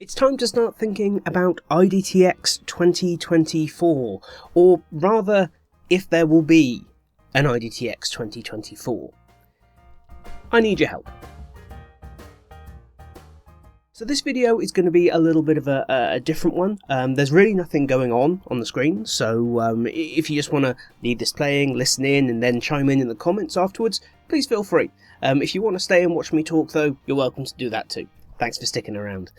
It's time to start thinking about iDTX 2024, or rather, if there will be an iDTX 2024. I need your help. So this video is going to be a little bit of a different one. There's really nothing going on the screen, so if you just want to leave this playing, listen in, and then chime in the comments afterwards, please feel free. If you want to stay and watch me talk though, you're welcome to do that too. Thanks for sticking around.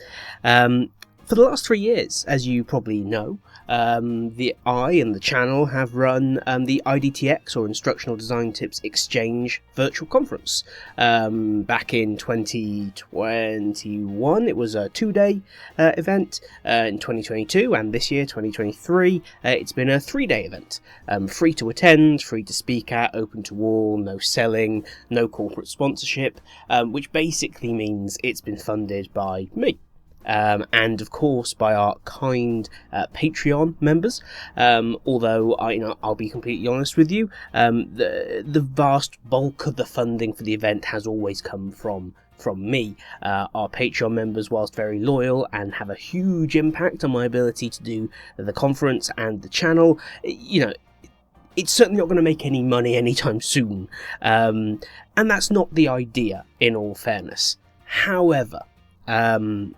For the last 3 years, as you probably know, I and the channel have run the iDTX, or Instructional Design Tips Exchange virtual conference. Back in 2021, it was a 2-day event. In 2022, and this year, 2023, it's been a 3-day event. Free to attend, free to speak at, open to all, no selling, no corporate sponsorship, which basically means it's been funded by me. And of course by our kind Patreon members, although I'll be completely honest with you, the vast bulk of the funding for the event has always come from me. Our Patreon members, whilst very loyal and have a huge impact on my ability to do the conference and the channel, it's certainly not going to make any money anytime soon, and that's not the idea, in all fairness. However, the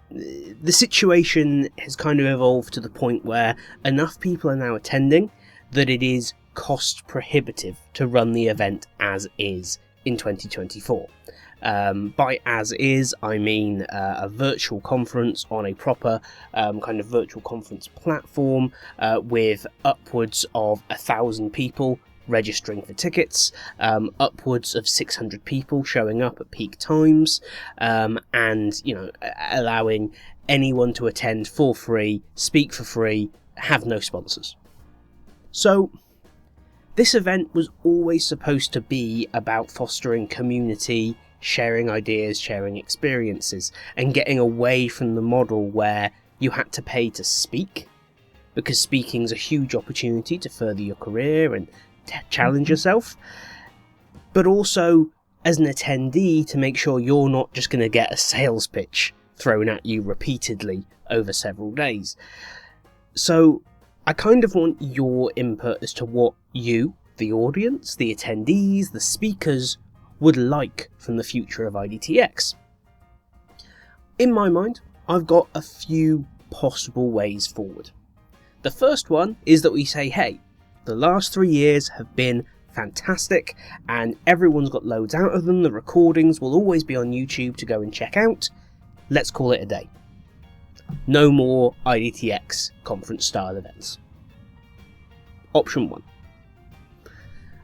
situation has kind of evolved to the point where enough people are now attending that it is cost prohibitive to run the event as is in 2024. By as is, I mean a virtual conference on a proper kind of virtual conference platform with upwards of 1,000 people registering for tickets, upwards of 600 people showing up at peak times, and allowing anyone to attend for free, speak for free, have no sponsors. So this event was always supposed to be about fostering community, sharing ideas, sharing experiences, and getting away from the model where you had to pay to speak, because speaking's a huge opportunity to further your career and challenge yourself, but also as an attendee to make sure you're not just going to get a sales pitch thrown at you repeatedly over several days. So I kind of want your input as to what you, the audience, the attendees, the speakers, would like from the future of iDTX. In my mind, I've got a few possible ways forward. The first one is that we say, hey, the last 3 years have been fantastic and everyone's got loads out of them. The recordings will always be on YouTube to go and check out. Let's call it a day. No more iDTX conference style events. Option 1.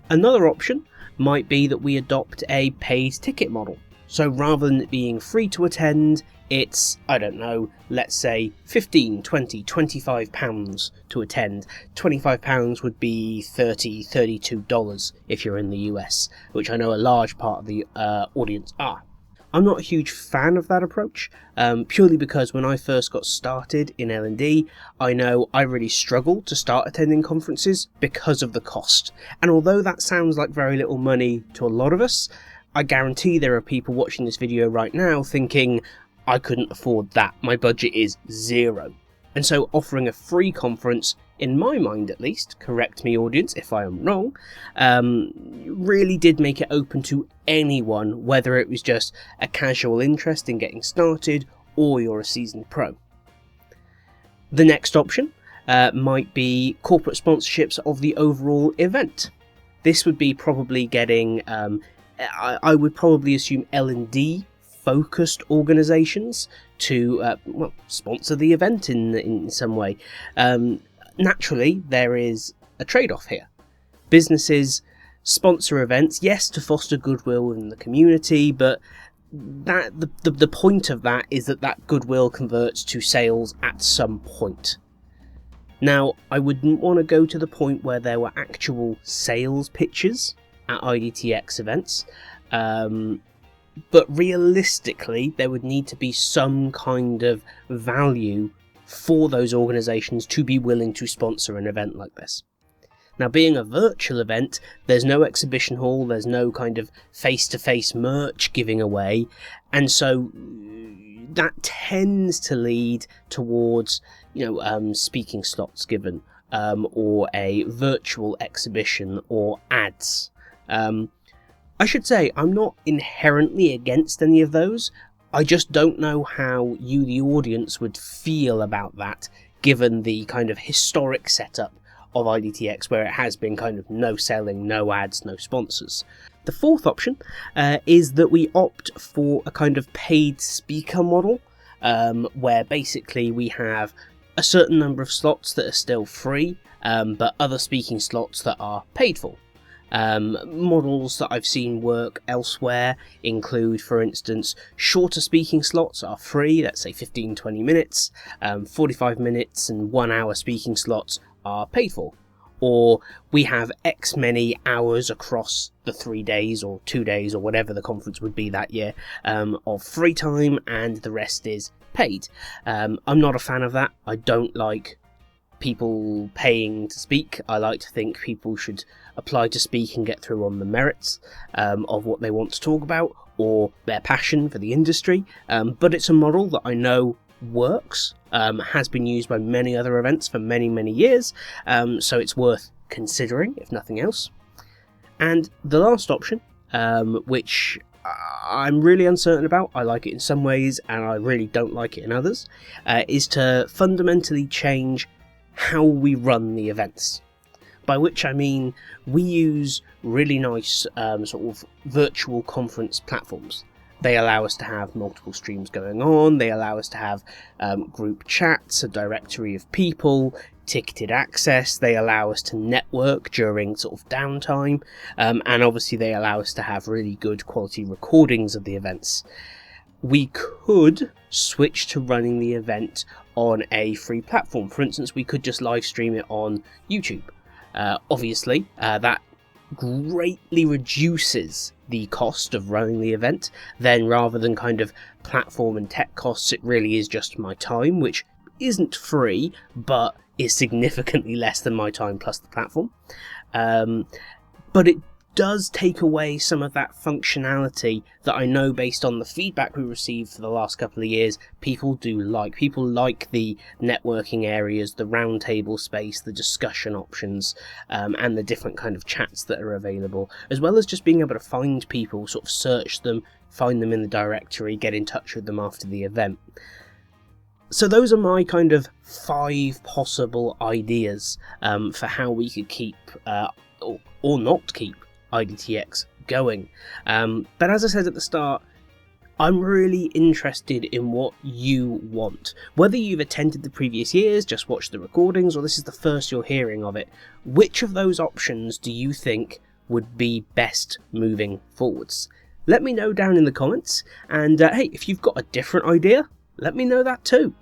Another option might be that we adopt a paid ticket model. So rather than it being free to attend, it's, let's say £15, £20, £25 to attend. £25 would be $30, $32 if you're in the US, which I know a large part of the audience are. I'm not a huge fan of that approach, purely because when I first got started in L&D, I know I really struggled to start attending conferences because of the cost. And although that sounds like very little money to a lot of us, I guarantee there are people watching this video right now thinking, I couldn't afford that, my budget is $0. And so offering a free conference, in my mind at least, correct me audience if I am wrong, really did make it open to anyone, whether it was just a casual interest in getting started or you're a seasoned pro. The next option might be corporate sponsorships of the overall event. This would be probably getting, I would probably assume L&D focused organisations to sponsor the event in some way. Naturally, there is a trade-off here. Businesses sponsor events, yes, to foster goodwill within the community, but the point of that is that goodwill converts to sales at some point. Now, I wouldn't want to go to the point where there were actual sales pitches at iDTX events, but realistically, there would need to be some kind of value for those organisations to be willing to sponsor an event like this. Now, being a virtual event, there's no exhibition hall, there's no kind of face-to-face merch giving away, and so that tends to lead towards, speaking slots given, or a virtual exhibition or ads. I should say I'm not inherently against any of those. I just don't know how you, the audience, would feel about that, given the kind of historic setup of iDTX, where it has been kind of no selling, no ads, no sponsors. The fourth option is that we opt for a kind of paid speaker model, where basically we have a certain number of slots that are still free, but other speaking slots that are paid for. Models that I've seen work elsewhere include, for instance, shorter speaking slots are free, let's say 15-20 minutes, 45 minutes and 1 hour speaking slots are paid for. Or we have X many hours across the 3 days or 2 days or whatever the conference would be that year of free time, and the rest is paid. I'm not a fan of that. I don't like people paying to speak. I like to think people should apply to speak and get through on the merits of what they want to talk about or their passion for the industry. But it's a model that I know works, has been used by many other events for many years, so it's worth considering, if nothing else. And the last option, which I'm really uncertain about, I like it in some ways and I really don't like it in others, is to fundamentally change how we run the events. By which I mean we use really nice sort of virtual conference platforms. They allow us to have multiple streams going on, they allow us to have group chats, a directory of people, ticketed access, they allow us to network during sort of downtime, and obviously they allow us to have really good quality recordings of the events. We could switch to running the event on a free platform. For instance, we could just live stream it on YouTube. Obviously, that greatly reduces the cost of running the event. Then rather than kind of platform and tech costs, it really is just my time, which isn't free, but is significantly less than my time plus the platform. But it does take away some of that functionality that I know, based on the feedback we received for the last couple of years, people do like. People like the networking areas, the roundtable space, the discussion options, and the different kind of chats that are available, as well as just being able to find people, sort of search them, find them in the directory, get in touch with them after the event. So those are my kind of 5 possible ideas for how we could keep, or not keep, iDTX going. But as I said at the start, I'm really interested in what you want. Whether you've attended the previous years, just watched the recordings, or this is the first you're hearing of it, which of those options do you think would be best moving forwards? Let me know down in the comments, and hey, if you've got a different idea, let me know that too.